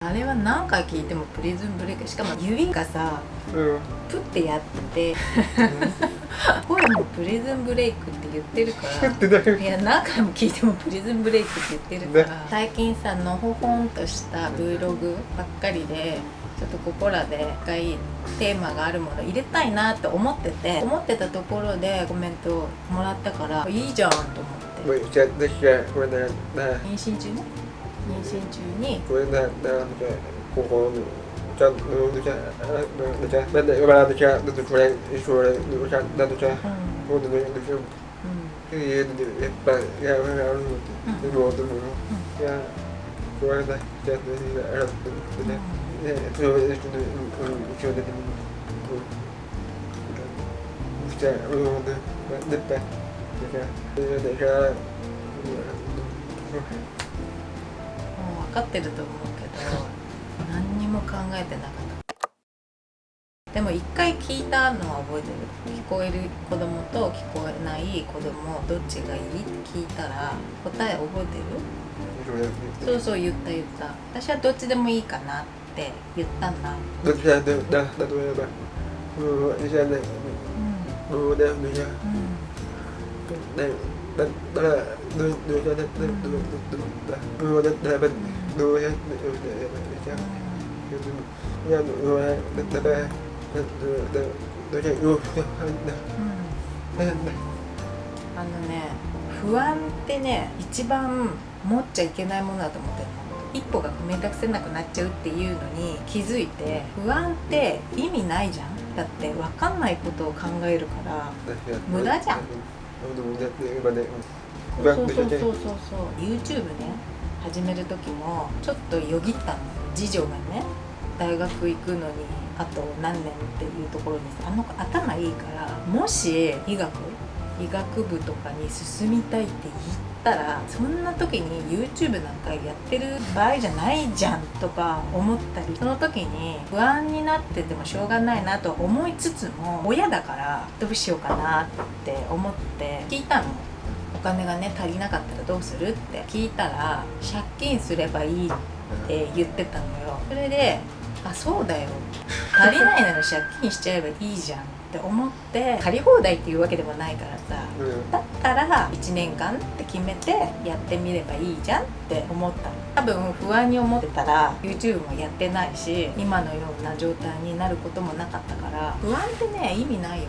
あれは何回聞いてもプリズンブレイク、しかも指がさ、プッてやってて声もプリズンブレイクって言ってるからいや何回も聞いてもプリズンブレイクって言ってるから、最近さのほほんとした Vlog ばっかりでちょっとここらで一回テーマがあるもの入れたいなって思ってたところでコメントもらったからいいじゃんと思って。妊娠中ね、妊娠中にもう分かってると思うけど何にも考えてなかった。でも一回聞いたのは覚えてる。聞こえる子供と聞こえない子供どっちがいいって聞いたら答え覚えてる？そうそう、言った。私はどっちでもいいかなって言ったんだ。あのね、不安ってね、一番持っちゃいけないものだと思ってるの。一歩が踏み出せなくなっちゃうっていうのに気づいて、不安って意味ないじゃん。だって分かんないことを考えるから無駄じゃん。そう YouTube ね、始める時もちょっとよぎったの。次女がね大学行くのにあと何年っていうところにあの子頭いいから、もし医学部とかに進みたいって言ったらそんな時に YouTube なんかやってる場合じゃないじゃんとか思ったり、その時に不安になっててもしょうがないなと思いつつも、親だからどうしようかなって思って聞いたの。お金がね足りなかったらどうするって聞いたら、借金すればいいって言ってたのよ。それであ、そうだよ、足りないなら借金しちゃえばいいじゃんって思って、借り放題っていうわけでもないからさ、だったら1年間って決めてやってみればいいじゃんって思ったの。多分不安に思ってたら YouTube もやってないし、今のような状態になることもなかったから、不安ってね意味ないよ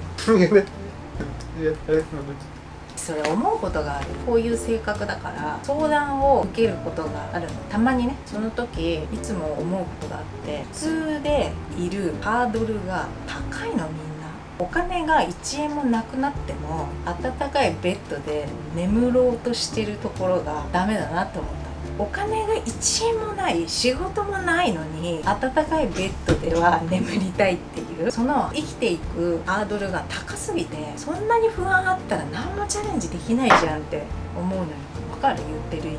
それ思うことがある。こういう性格だから相談を受けることがあるの、たまにね。その時いつも思うことがあって、普通でいるハードルが高いの。みんなお金が1円もなくなっても温かいベッドで眠ろうとしてるところがダメだなって思った。お金が1円もない、仕事もないのに温かいベッドでは眠りたいっていう、その生きていくハードルが高すぎて、そんなに不安あったら何もチャレンジできないじゃんって思うのよ。わかる？言ってる意味。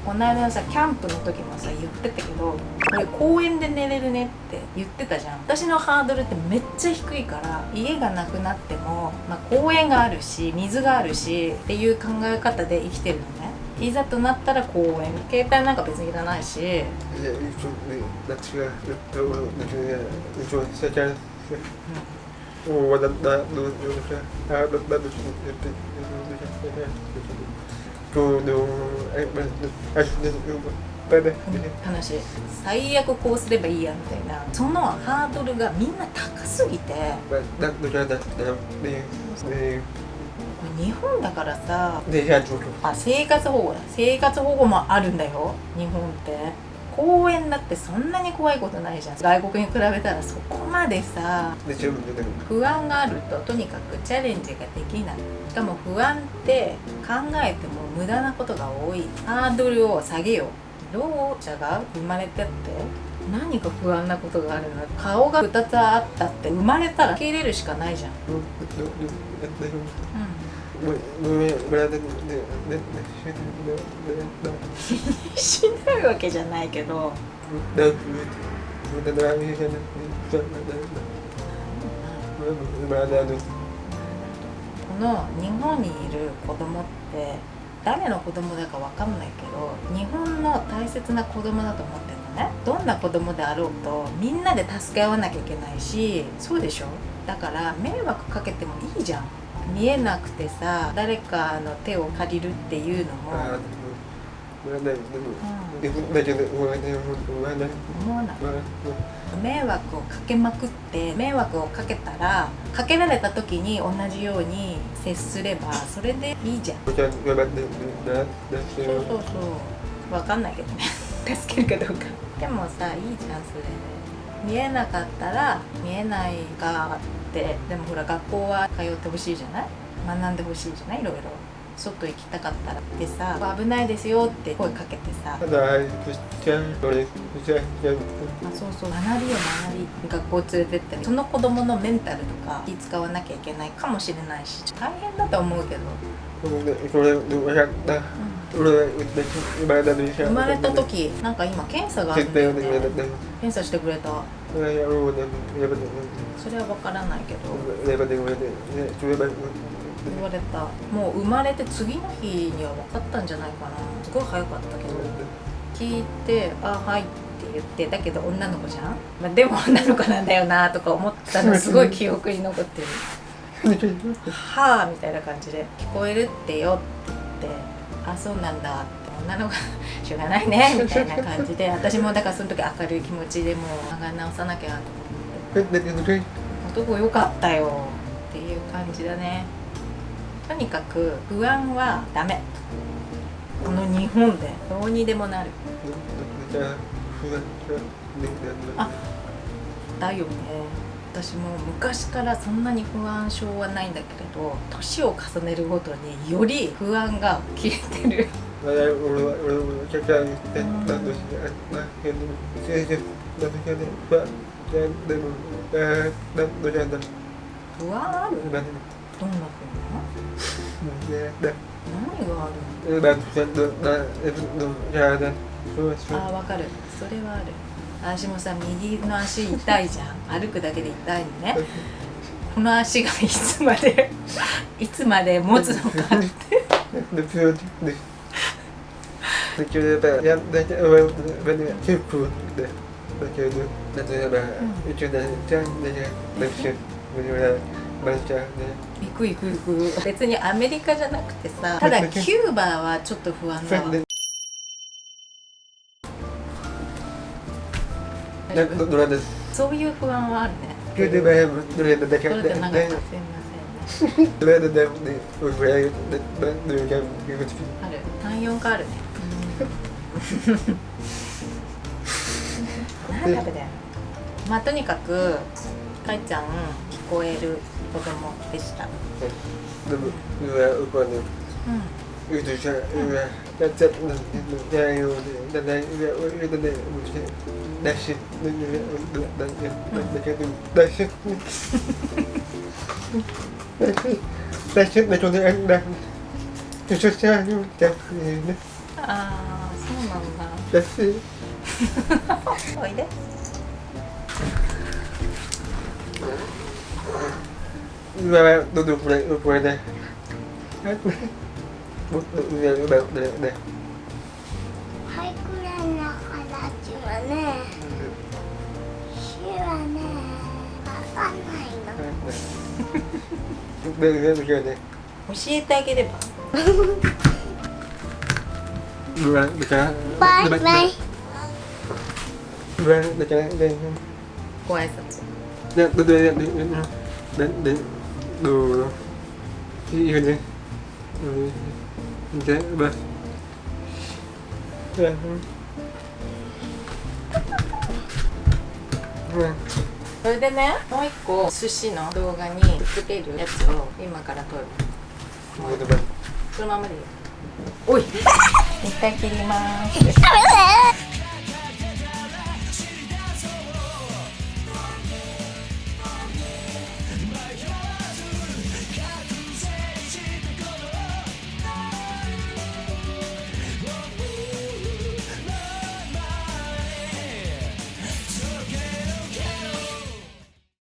この間のさキャンプの時もさ言ってたけど、これ公園で寝れるねって言ってたじゃん。私のハードルってめっちゃ低いから、家がなくなっても、公園があるし水があるしっていう考え方で生きてるのね。いざとなったら公園、携帯なんか別にいらないし、話最悪こうすればいいやみたいな、そのハードルがみんな高すぎて。日本だからさ、生活保護だ。生活保護もあるんだよ日本って。公園だってそんなに怖いことないじゃん。外国に比べたらそこまでさ、不安があるととにかくチャレンジができない。しかも不安って考えても無駄なことが多い。ハードルを下げよう。ろう者が生まれてって何か不安なことがあるの？顔が2つあったって生まれたら受け入れるしかないじゃん。しないわけじゃないけど、この日本にいる子供って誰の子供だか分かんないけど、日本の大切な子供だと思ってるのね。どんな子供であろうとみんなで助け合わなきゃいけないし、そうでしょ。だから迷惑かけてもいいじゃん。見えなくてさ、誰かの手を借りるっていうのも、思わない。迷惑をかけまくって、迷惑をかけたら、かけられた時に同じように接すればそれでいいじゃん。そうそうそう、分かんないけどね助けるかどうか。でもさ、いいじゃんそれで。見えなかったら見えないかって。でもほら、学校は通ってほしいじゃない、学んでほしいじゃない、いろいろ。外行きたかったらでさ、危ないですよって声かけてさ、そうそう、学びよ学び。学校連れてって、その子供のメンタルとか気使わなきゃいけないかもしれないし、大変だと思うけど。生まれた時、なんか今検査があるんだよね。検査してくれた。それは分からないけど言われた。もう生まれて次の日には分かったんじゃないかな。すごい早かったけど、聞いて「あ、はい」って言って、だけど女の子じゃん、まあ、でも女の子なんだよなとか思ったのすごい記憶に残ってるはぁみたいな感じで「聞こえるってよ」って言って「あ、そうなんだ」って、女の子しょうがないねみたいな感じで、私もだからその時明るい気持ちでもう考え直さなきゃと思って男よかったよっていう感じだね。とにかく不安はダメ。この日本でどうにでもなる。あ、だよね。私も昔からそんなに不安症はないんだけれど、年を重ねるごとにより不安が消えてる。不安ある？どんな不安？何がある？あ、わかる。それはある。私もさ、右の足痛いじゃん。歩くだけで痛いのね。この足がいつまで持つのかって。行く。別にアメリカじゃなくてさ、ただキューバはちょっと不安だわ。そういう不安はあるね。それでなんかすいませんね。ある。3、4回あるね。何食べたよ。まあとにかくかいちゃん聞こえる子供でした。ああ、そうなんだ。おいで。はいくらいの形はね、火はね、わかんないの。教えてあげれば。バイバイ。ご挨拶。それでね、もう一個寿司の動画につけるやつを今から撮る。そのままでいいよ。おい一回切ります。